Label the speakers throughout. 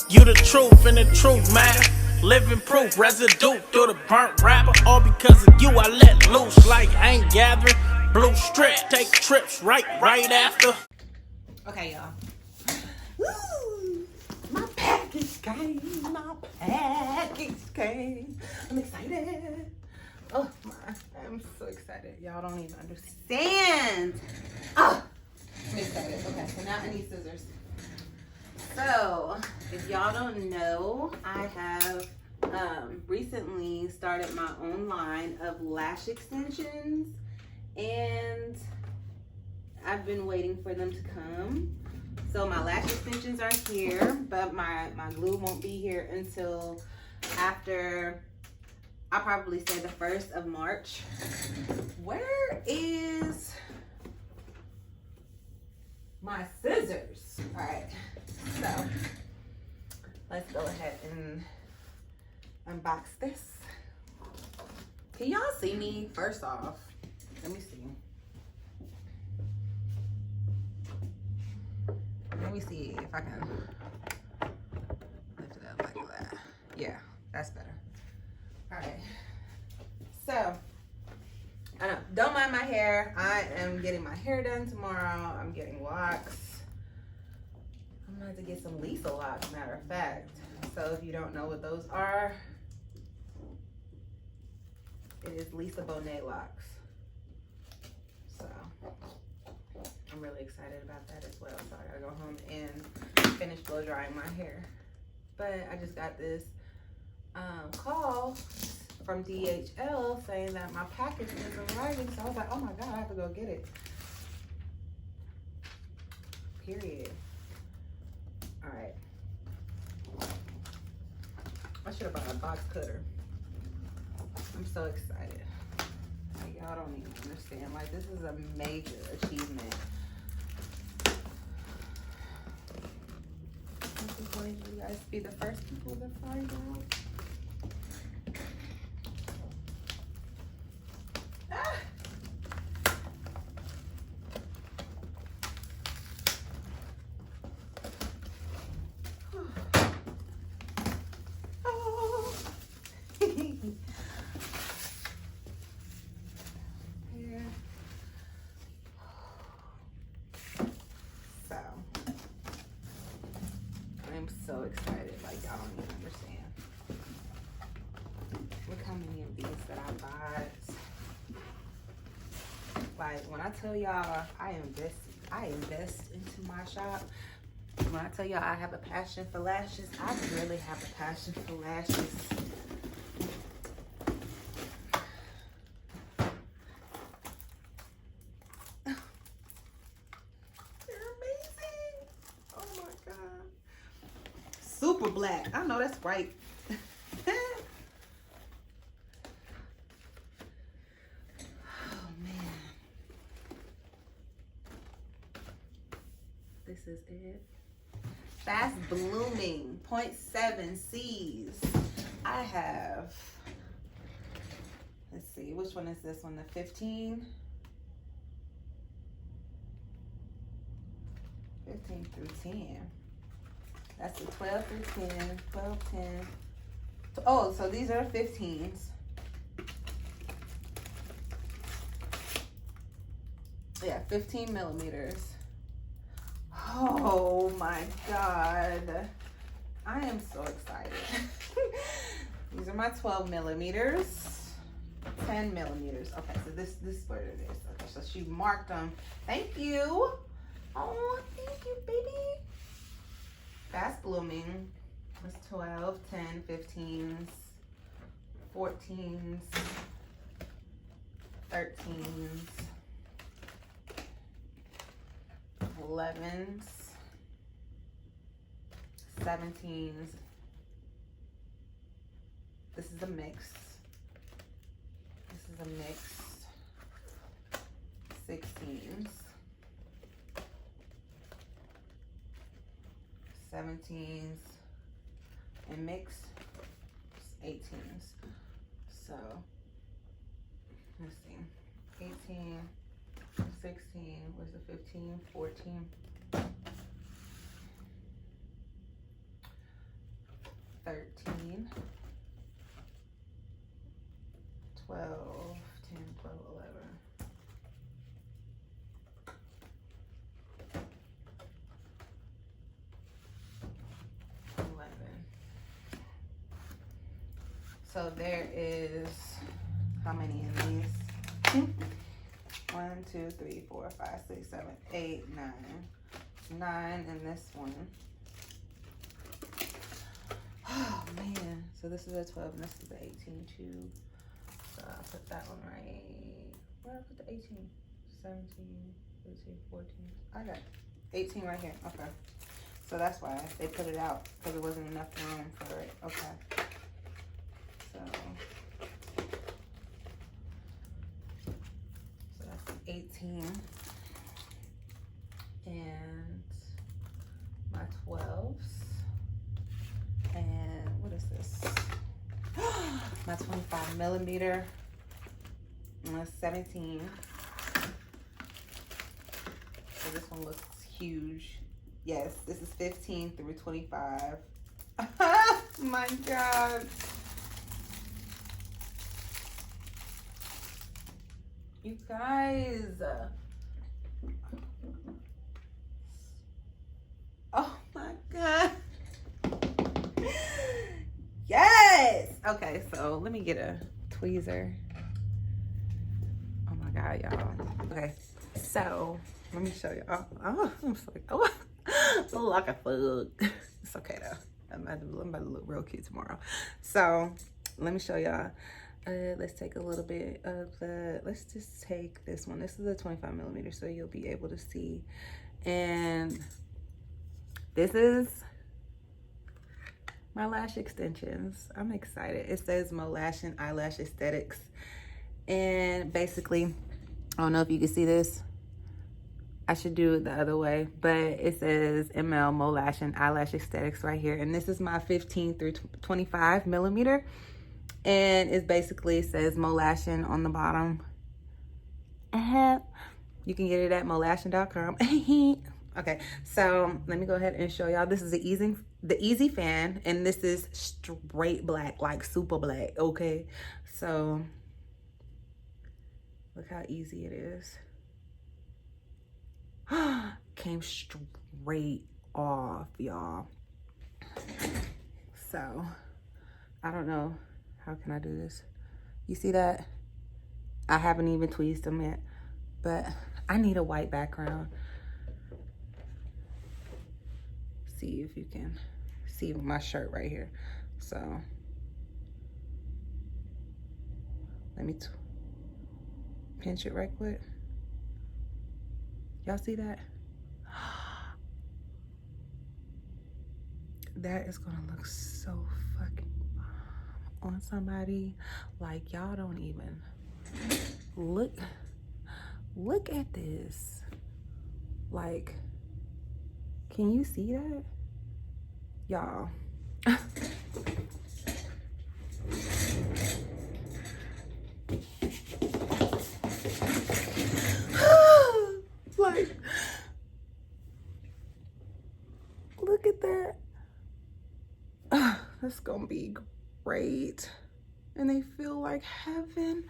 Speaker 1: You the truth and the truth matter. Living proof, residue through the burnt wrapper. All because of you, I let loose like I ain't gathering. Blue strip, take trips right after.
Speaker 2: Okay, y'all. Woo! My package came. My package came. I'm excited. Oh my! I'm so excited. Y'all don't even understand. Oh, I'm excited. Okay, so now I need scissors. So, if y'all don't know, I have recently started my own line of lash extensions, and I've been waiting for them to come. So my lash extensions are here, but my glue won't be here until after, I'll probably say the 1st of March. Where is my scissors? All right, so let's go ahead and unbox this. Can y'all see me? First off, let me see. Let me see if I can lift it up like that. Yeah, that's better. All right. So, I know, don't mind my hair. I am getting my hair done tomorrow. I'm getting locks. I'm going to have to get some Lisa locks, matter of fact. So, if you don't know what those are, it is Lisa Bonet locks. So, I'm really excited about that as well. So I gotta go home and finish blow drying my hair. But I just got this call from DHL saying that my package is arriving. So I was like, oh my God, I have to go get it. Period. All right. I should have bought a box cutter. I'm so excited. Like, y'all don't even understand. Like, this is a major achievement. This is going to you guys be the first people to find out. Ah! Oh. Here. So, I'm so excited, like y'all don't even understand. Look how many of these that I bought. Like, when I tell y'all I invest into my shop. When I tell y'all I have a passion for lashes, I really have a passion for lashes. They're amazing. Oh my God. Super black. I know that's right. Oh man. This is it. Fast blooming 0.7 C's. I have, let's see, which one is this one? The 15? 15 through 10. That's the 12 through 10, 12, 10. Oh, so these are 15s. Yeah, 15 millimeters. Oh my God. I am so excited. These are my 12 millimeters. 10 millimeters. Okay, so this is what it is. Okay, so she marked them. Thank you. Oh, thank you, baby. Fast blooming. It's 12, 10, 15s, 14s, 13s, 11s, 17s. This is a mix. This is a mix. 16s. 17s. And mix 18s. So, let's see. 18, 16, where's the 15, 14. 13, 12, 10, 12, 11. So there is, how many in these? 1, 2, 3, 4, 5, 6, 7, 8, 9. 9 in this one. Oh man. So this is a 12 and this is an 18 too. So I'll put that one right. Where did I put the 18? 17, 13, 14. I got 18 right here. Okay. So that's why they put it out, because there wasn't enough room for it. Okay. So that's 18. And my 12s. And what is this? My 25 millimeter. And my 17. So this one looks huge. Yes, this is 15 through 25. My God. You guys. Oh my God. Yes. Okay, so let me get a tweezer. Oh my God, y'all. Okay, so let me show y'all. Oh, I'm so like, oh, I look like a thug. It's okay though. I'm about to look real cute tomorrow. So let me show y'all. Let's take a little bit of the, let's just take this one. This is a 25 millimeter, so you'll be able to see. And this is my lash extensions. I'm excited. It says Molashn Eyelash Aesthetics. And basically, I don't know if you can see this. I should do it the other way, but it says ML Molashn Eyelash Aesthetics right here. And this is my 15 through 25 millimeter. And it basically says Molashn on the bottom. You can get it at molashn.com. Okay, so let me go ahead and show y'all. This is the easy fan, and this is straight black, like super black. Okay, so look how easy it is. Came straight off, y'all. So I don't know, how can I do this? You see that? I haven't even tweezed them yet, but I need a white background. See if you can see my shirt right here. So let me pinch it right quick. Y'all see that? That is gonna look so fucking bomb on somebody. Like, y'all don't even look at this. Like, can you see that? Y'all. Like, look at that. That's gonna be great. And they feel like heaven.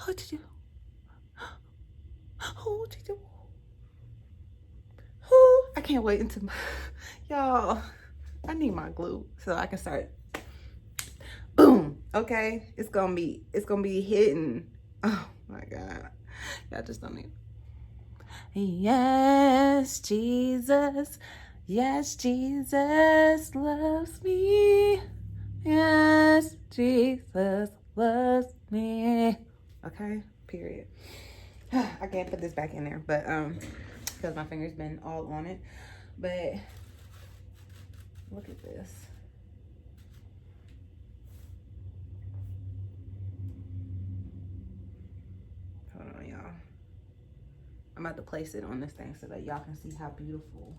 Speaker 2: What'd you do? What'd you do? I can't wait until y'all, I need my glue so I can start. Boom. Okay, it's gonna be hitting. Oh my God, y'all just don't need. Yes, Jesus. Yes, Jesus loves me. Yes, Jesus loves me. Okay, period. I can't put this back in there, but because my finger's been all on it. But look at this. Hold on, y'all. I'm about to place it on this thing so that y'all can see how beautiful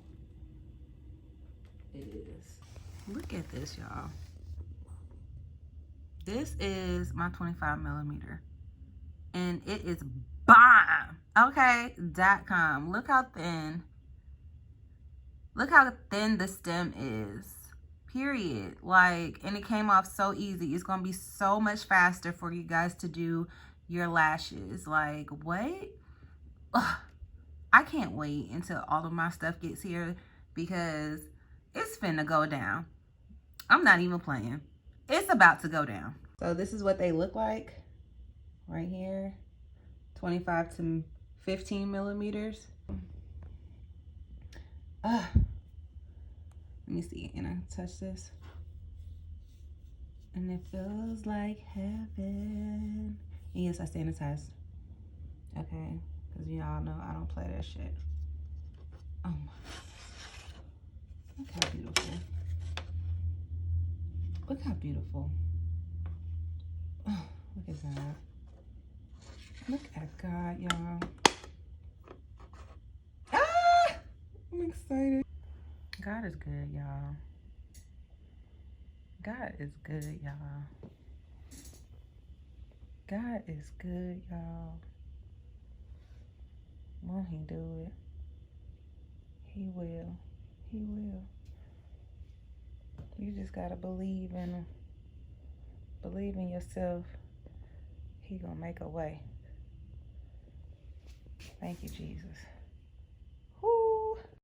Speaker 2: it is. Look at this, y'all. This is my 25 millimeter. And it is bomb. Okay, .com. Look how thin. Look how thin the stem is. Period. Like, and it came off so easy. It's gonna be so much faster for you guys to do your lashes. Like, what? Ugh. I can't wait until all of my stuff gets here because it's finna go down. I'm not even playing. It's about to go down. So this is what they look like right here. 25 to 15 millimeters. Let me see. And I touch this. And it feels like heaven. And yes, I sanitize. Okay. Because y'all know I don't play that shit. Oh my. Look how beautiful. Look how beautiful. Oh, look at that. Look at God, y'all. Ah! I'm excited. God is good, y'all. God is good, y'all. God is good, y'all. Won't he do it? He will. He will. You just gotta believe in him. Believe in yourself. He gonna make a way. Thank you, Jesus.